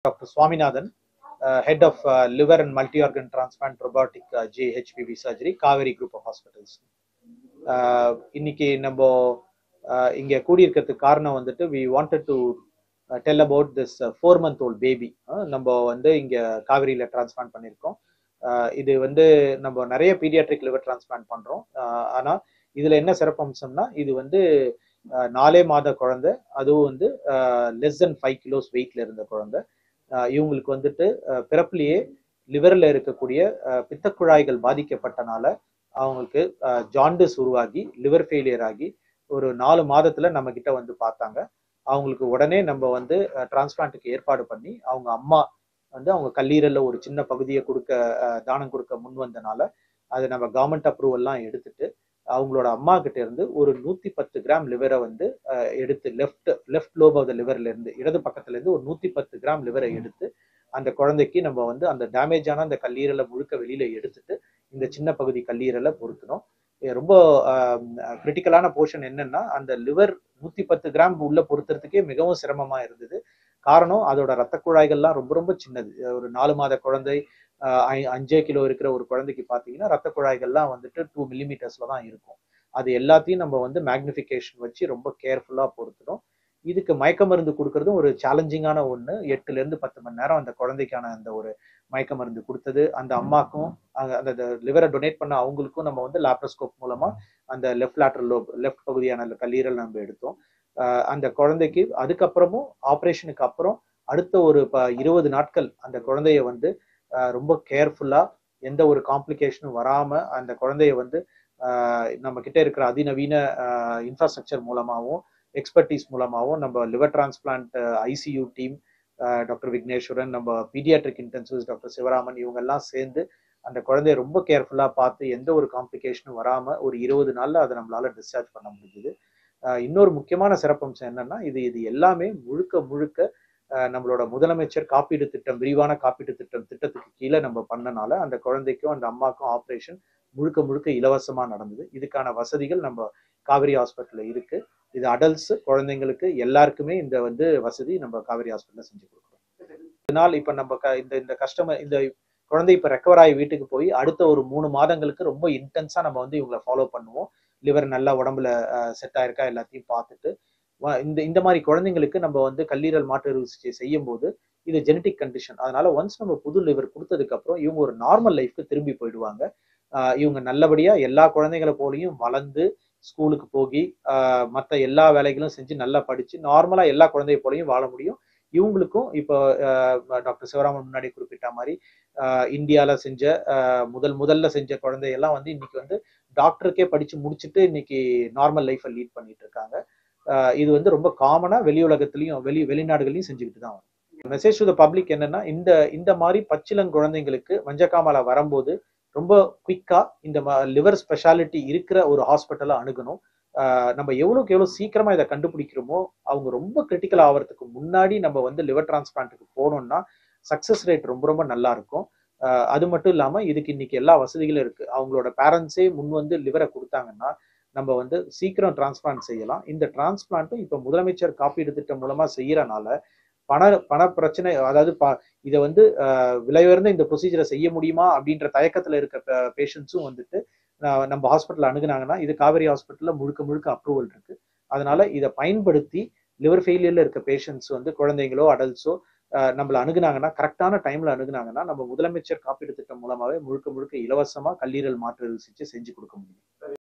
Dr. Swaminathan, head of liver and multi-organ transplant robotic GHPV surgery, Kaveri Group of Hospitals. இன்னைக்கு நம்ம இங்க கூடியிருக்கிறதுக்கு காரணம் வந்துட்டு we wanted to tell about this 4-month-old baby. நம்ம வந்து இங்க காவேரியில டிரான்ஸ்பிளான்ட் பண்ணியிருக்கோம். இது வந்து நம்ம நிறைய பீடியாட்ரிக் லிவர் டிரான்ஸ்பிளான்ட் பண்றோம். ஆனா இதுல என்ன சிறப்பம்சம்னா இது வந்து 4 மாத குழந்தை, அதுவும் வந்து லெஸ் தென் 5 கிலோஸ் வெயிட்ல இருந்த குழந்தை. இவங்களுக்கு வந்துட்டு பிறப்புலேயே லிவர்ல இருக்கக்கூடிய பித்தக்குழாய்கள் பாதிக்கப்பட்டனால அவங்களுக்கு ஜாண்டிஸ் உருவாகி லிவர் ஃபெயிலியர் ஆகி ஒரு 4 மாதத்துல நம்ம கிட்ட வந்து பார்த்தாங்க. அவங்களுக்கு உடனே நம்ம வந்து டிரான்ஸ்பிளான்ட்டுக்கு ஏற்பாடு பண்ணி அவங்க அம்மா வந்து அவங்க கல்லீரல்ல ஒரு சின்ன பகுதியை தானம் கொடுக்க முன் வந்தனால அது நம்ம கவர்மெண்ட் அப்ரூவல்லாம் எடுத்துட்டு அவங்களோட அம்மா கிட்ட இருந்து ஒரு 110 கிராம் லிவரை வந்து எடுத்து லெஃப்ட் லோப் ஆஃப் த லிவர்ல இருந்து இடது பக்கத்துல இருந்து ஒரு 110 கிராம் லிவரை எடுத்து அந்த குழந்தைக்கு நம்ம வந்து அந்த டேமேஜ் ஆன அந்த கல்லீரலை முழுக்க வெளியில எடுத்துட்டு இந்த சின்ன பகுதி கல்லீரலை பொருத்தணும். ரொம்ப கிரிட்டிக்கலான போர்ஷன் என்னன்னா அந்த லிவர் 110 கிராம் உள்ள பொருத்துறதுக்கே மிகவும் சிரமமா இருந்தது. காரணம் அதோட ரத்த குழாய்கள்லாம் ரொம்ப ரொம்ப சின்னது. ஒரு 4 மாத குழந்தை 5 கிலோ இருக்கிற ஒரு குழந்தைக்கு பார்த்தீங்கன்னா ரத்த குழாய்கள்லாம் வந்துட்டு 2 மில்லிமீட்டர்ஸ்ல தான் இருக்கும். அது எல்லாத்தையும் நம்ம வந்து மேக்னிஃபிகேஷன் வச்சு ரொம்ப கேர்ஃபுல்லா பொருத்தணும். இதுக்கு மயக்க மருந்து கொடுக்கறதும் ஒரு சேலஞ்சிங்கான ஒன்று. 8ல இருந்து 10 மணி நேரம் அந்த குழந்தைக்கான அந்த ஒரு மயக்க மருந்து கொடுத்தது. அந்த அம்மாக்கும் அந்த லிவரை டொனேட் பண்ண அவங்களுக்கும் நம்ம வந்து லாப்ரோஸ்கோப் மூலமா அந்த லெஃப்ட் பகுதியான கல்லீரல் நம்ம எடுத்தோம். அந்த குழந்தைக்கு அதுக்கப்புறமும் ஆப்ரேஷனுக்கு அப்புறம் அடுத்த ஒரு 20 நாட்கள் அந்த குழந்தைய வந்து ரொம்ப கேர்ஃபுல்லா எந்த ஒரு காம்ப்ளிகேஷனும் வராம அந்த குழந்தைய வந்து நம்ம கிட்ட இருக்கிற அதிநவீன இன்ஃப்ராஸ்ட்ரக்சர் மூலமாகவும் எக்ஸ்பர்டீஸ் மூலமாகவும் நம்ம liver transplant ICU team doctor Vigneshwaran, நம்ம பீடியாட்ரிக் இன்டென்சிவ்ஸ் டாக்டர் சிவராமன் இவங்க எல்லாம் சேர்ந்து அந்த குழந்தைய ரொம்ப கேர்ஃபுல்லா பார்த்து எந்த ஒரு காம்ப்ளிகேஷனும் வராம ஒரு 20 நாள்ல அதை நம்மளால டிஸ்சார்ஜ் பண்ண முடியுது. இன்னொரு முக்கியமான சிறப்பம்சம் என்னன்னா இது எல்லாமே முழுக்க நம்மளோட முதலமைச்சர் காப்பீடு திட்டம், விரிவான காப்பீடு திட்டத்துக்கு கீழே நம்ம பண்ணனால அந்த குழந்தைக்கும் அந்த அம்மாக்கும் ஆப்ரேஷன் முழுக்க இலவசமா நடந்தது. இதுக்கான வசதிகள் நம்ம காவேரி ஹாஸ்பிட்டல்ல இருக்கு. இது அடல்ட்ஸ், குழந்தைங்களுக்கு எல்லாருக்குமே இந்த வந்து வசதி நம்ம காவேரி ஹாஸ்பிட்டல்ல செஞ்சு கொடுக்குறோம். இதனால் இப்ப நம்ம இந்த குழந்தை இப்ப ரெக்கவர் ஆகி வீட்டுக்கு போய் அடுத்த ஒரு 3 மாதங்களுக்கு ரொம்ப இன்டென்ஸா நம்ம வந்து இவங்களை ஃபாலோ பண்ணுவோம். லிவர் நல்லா உடம்புல செட் ஆயிருக்கா எல்லாத்தையும் பார்த்துட்டு இந்த மாதிரி குழந்தைங்களுக்கு நம்ம வந்து கல்லீரல் மாற்று அறுவை சிகிச்சை செய்யும் போது இது ஜெனட்டிக் கண்டிஷன். அதனால ஒன்ஸ் நம்ம புது லிவர் கொடுத்ததுக்கு அப்புறம் இவங்க ஒரு நார்மல் லைஃப்க்கு திரும்பி போயிடுவாங்க. இவங்க நல்லபடியா எல்லா குழந்தைங்களை போலையும் வளர்ந்து ஸ்கூலுக்கு போகி மற்ற எல்லா வேலைகளும் செஞ்சு நல்லா படிச்சு நார்மலா எல்லா குழந்தைய போலையும் வாழ முடியும். இவங்களுக்கும் இப்போ டாக்டர் சிவராமன் முன்னாடி குறிப்பிட்ட மாதிரி இந்தியால செஞ்ச முதல்ல செஞ்ச குழந்தையெல்லாம் வந்து இன்னைக்கு வந்து டாக்டருக்கே படிச்சு முடிச்சுட்டு இன்னைக்கு நார்மல் லைஃபை லீட் பண்ணிட்டு இருக்காங்க. இது வந்து ரொம்ப காமனா வெளியுலகத்திலையும் வெளிநாடுகளையும் செஞ்சுக்கிட்டு தான் வரும். மெசேஜ் டு த பப்ளிக் என்னன்னா இந்த மாதிரி பச்சிளம் குழந்தைங்களுக்கு மஞ்சக்காமலை வரும்போது ரொம்ப குயிக்கா இந்த லிவர் ஸ்பெஷாலிட்டி இருக்கிற ஒரு ஹாஸ்பிட்டலை அணுகணும். நம்ம எவ்வளவுக்கு எவ்வளவு சீக்கிரமா இதை கண்டுபிடிக்கிறோமோ அவங்க ரொம்ப கிரிட்டிக்கல் ஆகிறதுக்கு முன்னாடி நம்ம வந்து லிவர் டிரான்ஸ்பிளான்ட்டுக்கு போனோம்னா சக்சஸ் ரேட் ரொம்ப நல்லா இருக்கும். அது மட்டும் இல்லாம இதுக்கு இன்னைக்கு எல்லா வசதிகளும் இருக்கு. அவங்களோட பேரண்ட்ஸே முன் வந்து லிவரை கொடுத்தாங்கன்னா நம்ம வந்து சீக்கிரம் டிரான்ஸ்பிளான்ட் செய்யலாம். இந்த டிரான்ஸ்பிளான்ட்டும் இப்ப முதலமைச்சர் காப்பீடு திட்டம் மூலமா செய்யறனால பண பிரச்சனை, அதாவது இதை வந்து விலை உயர்ந்த இந்த ப்ரொசீஜரை செய்ய முடியுமா அப்படின்ற தயக்கத்துல இருக்க பேஷண்ட்ஸும் வந்துட்டு நம்ம ஹாஸ்பிட்டல் அணுகுனாங்கன்னா இது காவேரி ஹாஸ்பிட்டல்ல முழுக்க அப்ரூவல் இருக்கு. அதனால இதை பயன்படுத்தி லிவர் ஃபெயிலியர்ல இருக்க பேஷண்ட்ஸ் வந்து குழந்தைங்களோ அடல்ட்ஸோ நம்மள அணுகுனாங்கன்னா கரெக்டான டைம்ல அணுகுனாங்கன்னா நம்ம முதலமைச்சர் காப்பீடு திட்டம் மூலமாவே முழுக்க இலவசமா கல்லீரல் மாற்று சிகிச்சை செஞ்சு கொடுக்க முடியும்.